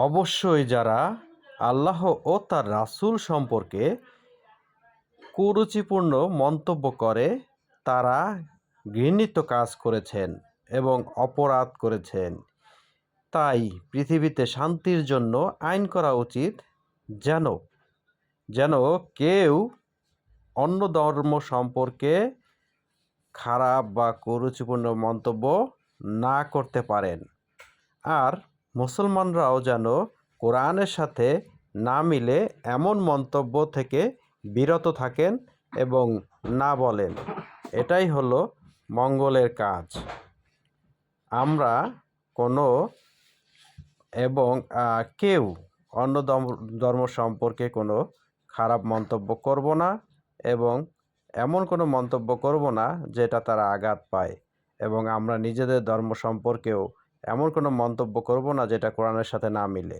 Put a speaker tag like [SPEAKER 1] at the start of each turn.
[SPEAKER 1] অবশ্যই যারা আল্লাহ ও তার রাসূল সম্পর্কে কুরুচিপূর্ণ মন্তব্য করে তারা ঘৃণিত কাজ করেছেন এবং অপরাধ করেছেন। তাই পৃথিবীতে শান্তির জন্য আইন করা উচিত যেন যেন কেউ অন্য ধর্ম সম্পর্কে খারাপ বা কুরুচিপূর্ণ মন্তব্য না করতে পারেন। আর মুসলমানরাও যেন কোরআনের সাথে না মিলে এমন মন্তব্য থেকে বিরত থাকেন এবং না বলেন। এটাই হলো মঙ্গলের কাজ। আমরা কোনো এবং কেউ অন্য ধর্ম সম্পর্কে কোনো খারাপ মন্তব্য করব না এবং এমন কোনো মন্তব্য করব না যেটা তারা আঘাত পায়, এবং আমরা নিজেদের ধর্ম সম্পর্কেও এমন কোনো মন্তব্য করব না যেটা কোরআনের সাথে না মিলে।